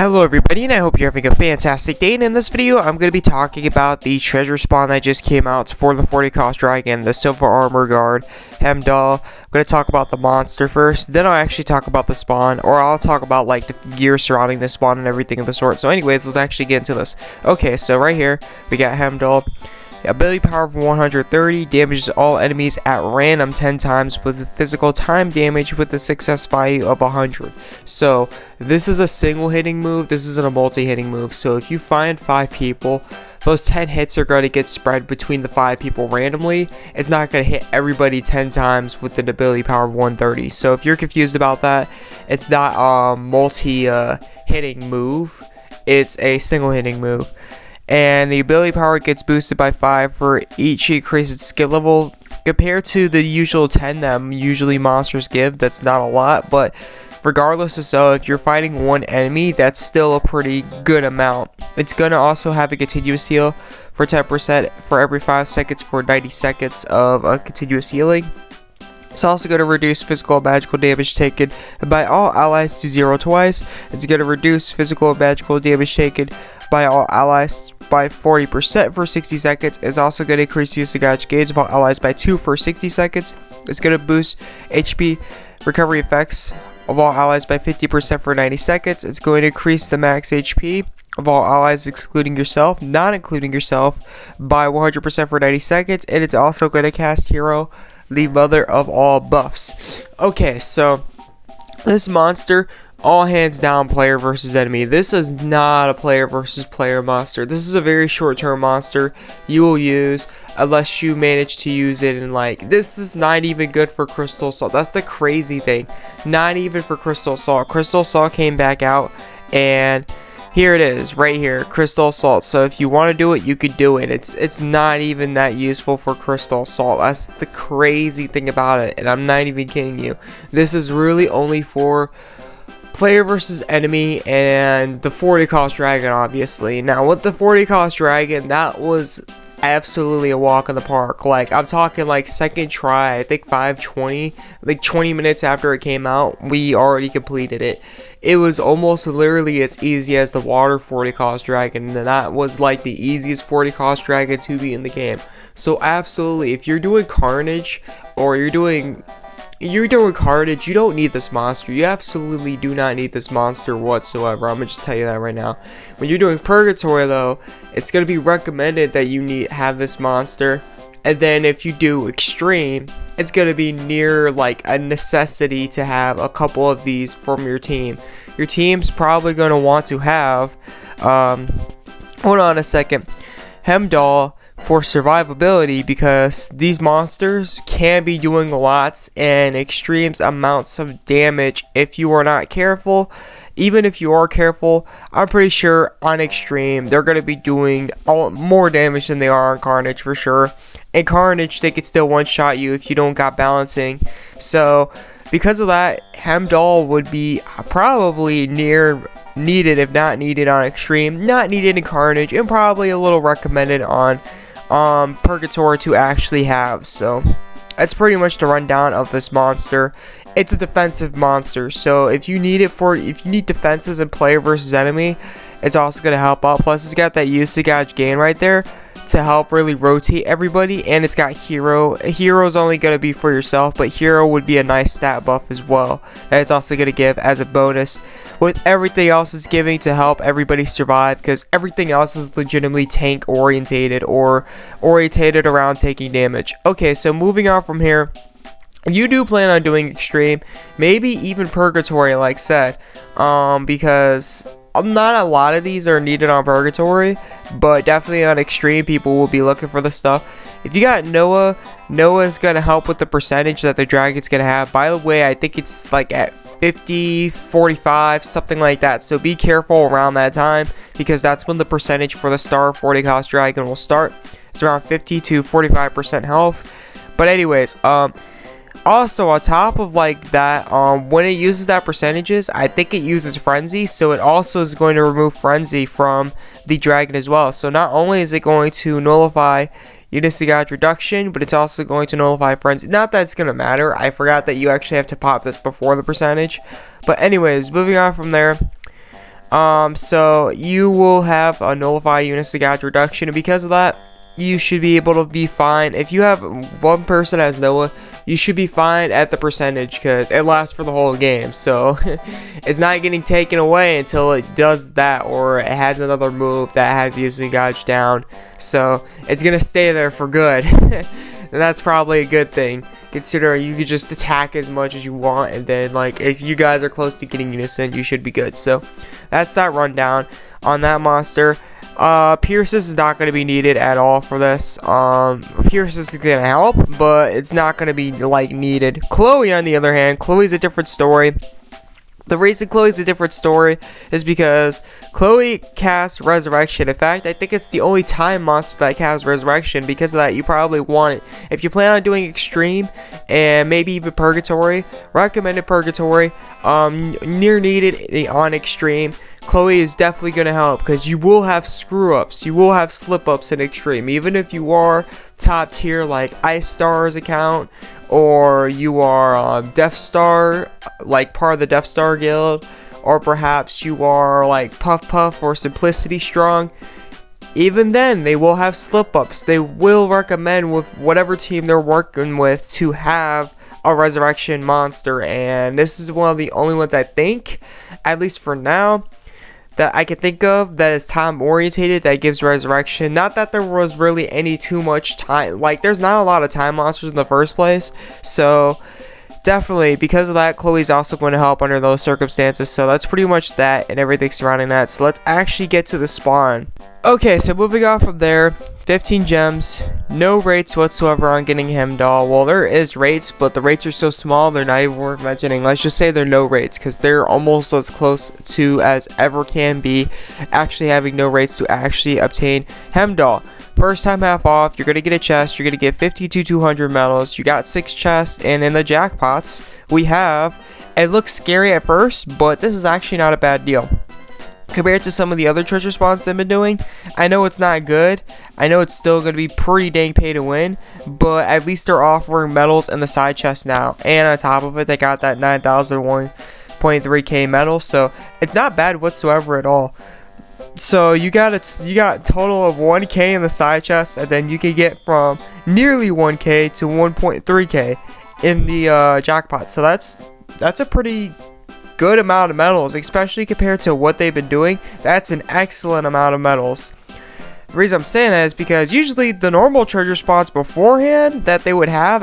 Hello everybody, and I hope you're having a fantastic day. And in this video, I'm going to be talking about the treasure spawn that just came out for the 40 cost dragon, the silver armor guard, Heimdall. I'm going to talk about the monster first, then I'll actually talk about the spawn, or I'll talk about like the gear surrounding the spawn and everything of the sort. So anyways, let's actually get into this. Okay, so right here, we got Heimdall. Ability power of 130, damages all enemies at random 10 times with physical time damage with a success value of 100. So this is a single hitting move, this isn't a multi-hitting move. So if you find 5 people, those 10 hits are going to get spread between the 5 people randomly. It's not going to hit everybody 10 times with an ability power of 130. So if you're confused about that, it's not a multi-hitting move, it's a single hitting move. And the ability power gets boosted by 5 for each increased skill level compared to the usual 10 that usually monsters give. That's not a lot, but regardless of so, if you're fighting one enemy, that's still a pretty good amount. It's going to also have a continuous heal for 10% for every 5 seconds for 90 seconds of continuous healing. It's also going to reduce physical and magical damage taken by all allies to 0 twice. It's going to reduce physical and magical damage taken by all allies by 40% for 60 seconds. It's also going to increase usage gauge of all allies by 2 for 60 seconds. It's going to boost HP recovery effects of all allies by 50% for 90 seconds. It's going to increase the max HP of all allies excluding yourself, not including yourself, by 100% for 90 seconds. And it's also going to cast Hero, the mother of all buffs. Okay, so this monster, all hands down player versus enemy. This is not a player versus player monster. This is a very short-term monster you will use unless you manage to use it in like, this is not even good for Crystal Assault. That's the crazy thing. Not even for Crystal Assault. Crystal Assault came back out and here it is right here, Crystal Assault. So if you want to do it, you could do it. It's not even that useful for Crystal Assault. That's the crazy thing about it, and I'm not even kidding you. This is really only for player versus enemy and the 40 cost dragon, obviously. Now with the 40 cost dragon, that was absolutely a walk in the park. Like, I'm talking like second try, I think 520, like 20 minutes after it came out, we already completed it. It was almost literally as easy as the water 40 cost dragon, and that was like the easiest 40 cost dragon to be in the game. So absolutely, if you're doing Carnage or you're doing Carnage, you don't need this monster. You absolutely do not need this monster whatsoever. I'm gonna just tell you that right now. When you're doing Purgatory though, it's gonna be recommended that you have this monster. And then if you do Extreme, it's gonna be near like a necessity to have a couple of these from your team. Your team's probably gonna want to have hold on a second, Heimdall for survivability, because these monsters can be doing lots and extreme amounts of damage if you are not careful. Even if you are careful, I'm pretty sure on Extreme they're going to be doing more damage than they are on Carnage for sure. And Carnage, they could still one-shot you if you don't got balancing. So because of that, Heimdall would be probably needed, if not needed on Extreme, not needed in Carnage, and probably a little recommended on Purgatory to actually have. So that's pretty much the rundown of this monster. It's a defensive monster, so if you need defenses in player versus enemy, it's also going to help out. Plus it's got that usage gain right there to help really rotate everybody, and it's got Hero. Hero's only going to be for yourself, but Hero would be a nice stat buff as well that it's also going to give as a bonus, with everything else it's giving to help everybody survive, because everything else is legitimately tank orientated or orientated around taking damage. Okay, so moving on from here, you do plan on doing Extreme, maybe even Purgatory like said, because not a lot of these are needed on Purgatory, but definitely on Extreme people will be looking for this stuff. If you got Noah's gonna help with the percentage that the dragon's gonna have. By the way, I think it's like at 50, 45, something like that. So be careful around that time, because that's when the percentage for the star 40 cost dragon will start. It's around 50 to 45% health. But anyways, also on top of like that, when it uses that percentages, I think it uses Frenzy, so it also is going to remove Frenzy from the dragon as well. So not only is it going to nullify Unison reduction, but it's also going to nullify Frenzy. Not that it's going to matter, I forgot that you actually have to pop this before the percentage. But anyways, moving on from there, So you will have a nullify units to gouge reduction, and because of that, you should be able to be fine. If you have one person as Noah, you should be fine at the percentage because it lasts for the whole game. So it's not getting taken away until it does that, or it has another move that has usually gouge down. So it's gonna stay there for good. And that's probably a good thing, considering you could just attack as much as you want, and then like if you guys are close to getting Unison, you should be good. So that's that rundown on that monster. Pierces is not going to be needed at all for this. Pierces is going to help, but it's not going to be like needed. Chloe, on the other hand, Chloe's a different story. The reason Chloe's a different story is because Chloe casts Resurrection. In fact, I think it's the only time monster that casts Resurrection. Because of that, you probably want it. If you plan on doing Extreme and maybe even Purgatory, recommended Purgatory, near needed on Extreme, Chloe is definitely going to help, because you will have screw-ups, you will have slip-ups in Extreme. Even if you are top tier like Ice Star's account, or you are Death Star, like part of the Death Star guild, or perhaps you are like Puff Puff or Simplicity Strong, even then they will have slip-ups. They will recommend with whatever team they're working with to have a Resurrection monster, and this is one of the only ones I think, at least for now, that I can think of that is time orientated that gives Resurrection. Not that there was really any too much time, like there's not a lot of time monsters in the first place, so definitely because of that, Chloe's also going to help under those circumstances. So that's pretty much that and everything surrounding that. So let's actually get to the spawn. Okay, so moving on from there, 15 gems, no rates whatsoever on getting Heimdall. Well, there is rates, but the rates are so small they're not even worth mentioning. Let's just say they're no rates, because they're almost as close to as ever can be actually having no rates to actually obtain Heimdall. First time half off, you're going to get a chest, you're going to get 50 to 200 medals, you got 6 chests, and in the jackpots, we have, it looks scary at first, but this is actually not a bad deal. Compared to some of the other treasure spawns they've been doing, I know it's not good. I know it's still going to be pretty dang pay to win, but at least they're offering medals in the side chest now. And on top of it, they got that 9,001.3k medal, so it's not bad whatsoever at all. So you got a total of 1k in the side chest, and then you can get from nearly 1k to 1.3k in the jackpot. So that's a pretty good amount of medals, especially compared to what they've been doing. That's an excellent amount of medals. The reason I'm saying that is because usually the normal treasure spawns beforehand that they would have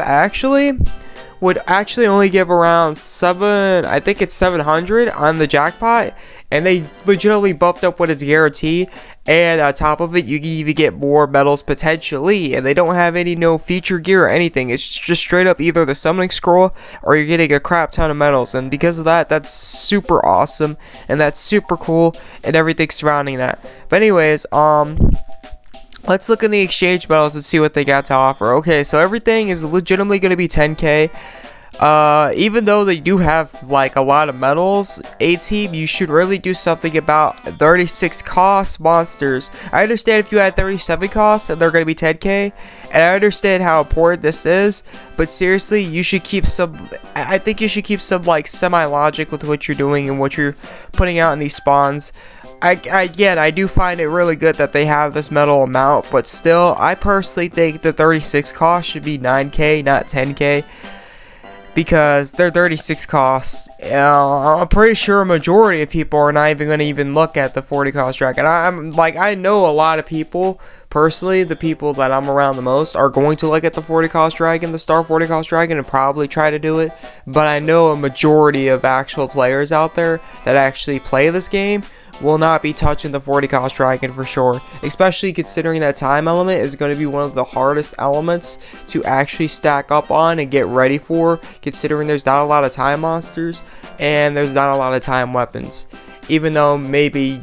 would actually only give around 700 on the jackpot, and they legitimately bumped up what is guaranteed, and on top of it you can even get more medals potentially, and they don't have any no feature gear or anything. It's just straight up either the summoning scroll or you're getting a crap ton of medals, and because of that, that's super awesome and that's super cool and everything surrounding that. But anyways, let's look in the exchange medals and see what they got to offer. Okay, so everything is legitimately going to be 10k. Even though they do have like a lot of medals, A-Team, you should really do something about 36 cost monsters. I understand if you had 37 costs and they're going to be 10k, and I understand how important this is, but seriously, you should keep some, I think you should keep some like semi-logic with what you're doing and what you're putting out in these spawns. Again, I do find it really good that they have this medal amount, but still, I personally think the 36 cost should be 9k, not 10k. Because they're 36 costs. I'm pretty sure a majority of people are not even going to even look at the 40 cost dragon. I know a lot of people, personally, the people that I'm around the most are going to look at the 40 cost dragon, the star 40 cost dragon, and probably try to do it. But I know a majority of actual players out there that actually play this game will not be touching the 40 cost dragon for sure, especially considering that time element is going to be one of the hardest elements to actually stack up on and get ready for, considering there's not a lot of time monsters and there's not a lot of time weapons, even though maybe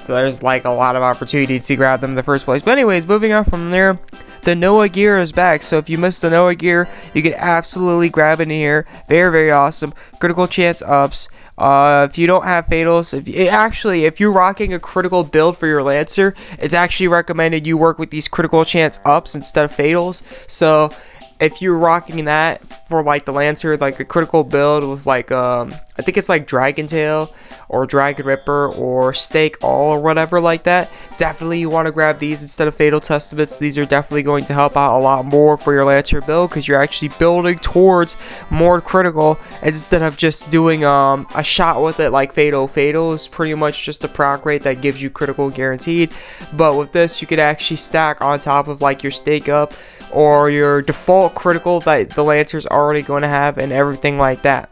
there's like a lot of opportunity to grab them in the first place. But anyways, moving on from there, the Noah gear is back, so if you missed the Noah gear, you can absolutely grab it in here. Very, very awesome. Critical chance ups. If you don't have fatals, if you're rocking a critical build for your Lancer, it's actually recommended you work with these critical chance ups instead of fatals. So if you're rocking that for like the Lancer, like a critical build with like I think it's like Dragon Tail or Dragon Ripper or Stake All or whatever like that, definitely you want to grab these instead of Fatal Testaments. These are definitely going to help out a lot more for your Lancer build, because you're actually building towards more critical instead of just doing a shot with it like Fatal. Fatal is pretty much just a proc rate that gives you critical guaranteed, but with this you could actually stack on top of like your Stake Up or your default critical that the Lancer's already going to have and everything like that.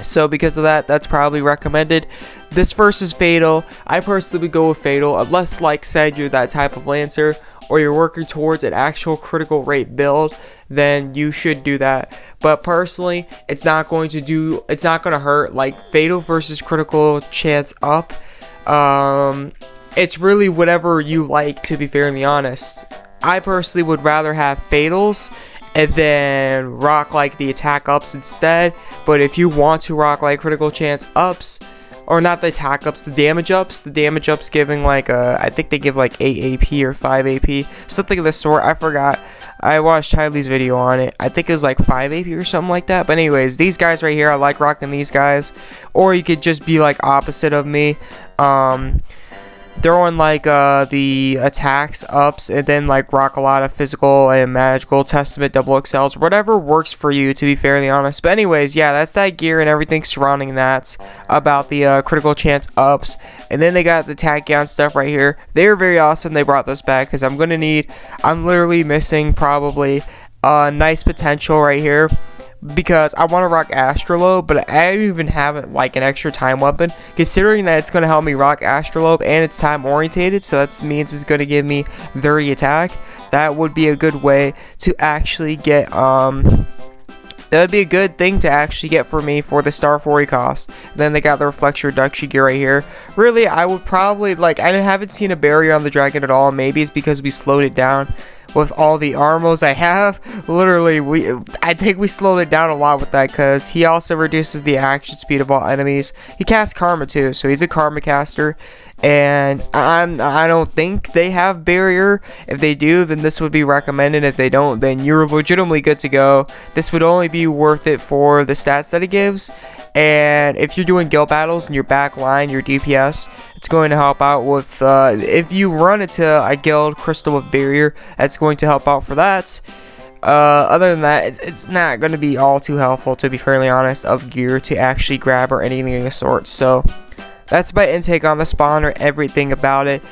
So because of that, that's probably recommended. This versus Fatal, I personally would go with Fatal, unless like said you're that type of Lancer or you're working towards an actual critical rate build, then you should do that. But personally, it's not going to hurt. Like Fatal versus critical chance up, it's really whatever you like, to be fairly honest. I personally would rather have Fatals and then rock like the attack ups instead. But if you want to rock like critical chance ups, or not the attack ups, the damage ups giving like I think they give like 8 AP or 5 AP, something of the sort. I forgot. I watched Tylee's video on it. I think it was like 5 AP or something like that. But anyways, these guys right here, I like rocking these guys. Or you could just be like opposite of me. Throwing like the attacks ups and then like rock a lot of physical and magical testament double XLs, whatever works for you, to be fairly honest. But anyways, yeah, that's that gear and everything surrounding that about the critical chance ups. And then they got the Tachyon stuff right here. They're very awesome. They brought this back because I'm literally missing probably nice potential right here, because I want to rock Astrolabe, but I don't even have like an extra time weapon, considering that it's going to help me rock Astrolabe and it's time orientated, so that means it's going to give me 30 attack. That would be a good way to actually get that would be a good thing to actually get for me for the star 40 cost. Then they got the reflection reduction gear right here. Really, I would probably like, I haven't seen a barrier on the dragon at all. Maybe it's because we slowed it down with all the armors I have. Literally, I think we slowed it down a lot with that, because he also reduces the action speed of all enemies. He casts Karma too, so he's a Karma caster, and I don't think they have barrier. If they do, then this would be recommended. If they don't, then you're legitimately good to go. This would only be worth it for the stats that it gives, and if you're doing guild battles in your back line, your DPS, it's going to help out with if you run into a guild crystal with barrier, that's going to help out for that. Other than that, it's not going to be all too helpful, to be fairly honest, of gear to actually grab or anything of the sort. So that's my intake on the spawn, or everything about it.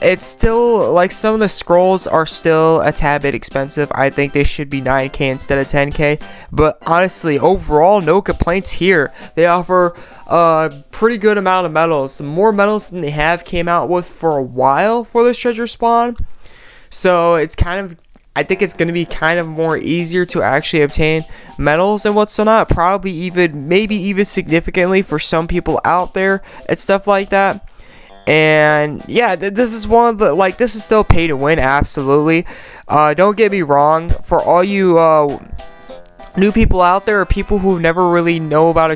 It's still like some of the scrolls are still a tad bit expensive. I think they should be 9k instead of 10k, but honestly, overall, no complaints here. They offer a pretty good amount of medals, some more medals than they have came out with for a while for this treasure spawn. So it's kind of, I think it's going to be kind of more easier to actually obtain medals and what's not, probably even, maybe even significantly for some people out there and stuff like that. And yeah, this is one of the, like, this is still pay to win, absolutely. Don't get me wrong, for all you new people out there, or people who never really know about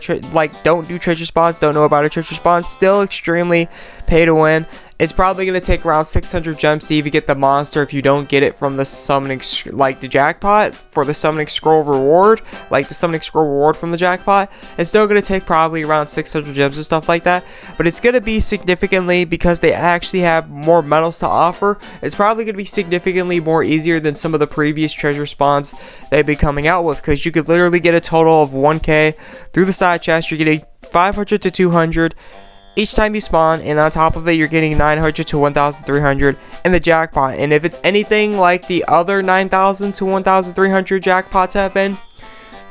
don't do treasure spawns, don't know about a treasure spawn, still extremely pay to win. It's probably going to take around 600 gems to even get the monster if you don't get it from the summoning, like the jackpot for the summoning scroll reward, like the summoning scroll reward from the jackpot. It's still going to take probably around 600 gems and stuff like that, but it's going to be significantly, because they actually have more medals to offer, it's probably going to be significantly more easier than some of the previous treasure spawns they've been coming out with, because you could literally get a total of 1k through the side chest. You're getting 500 to 200 each time you spawn, and on top of it, you're getting 900 to 1,300 in the jackpot. And if it's anything like the other 9,000 to 1,300 jackpots have been,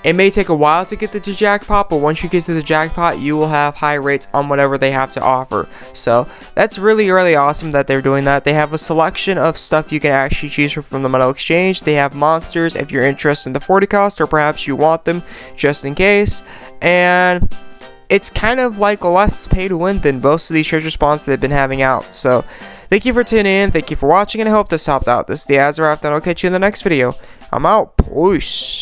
it may take a while to get to the jackpot, but once you get to the jackpot, you will have high rates on whatever they have to offer. So that's really, really awesome that they're doing that. They have a selection of stuff you can actually choose from the metal exchange. They have monsters if you're interested in the 40 cost, or perhaps you want them just in case. And it's kind of like less pay to win than most of these treasure spawns they've been having out. So thank you for tuning in, thank you for watching, and I hope this helped out. This is the AzureWrath, and I'll catch you in the next video. I'm out. Peace.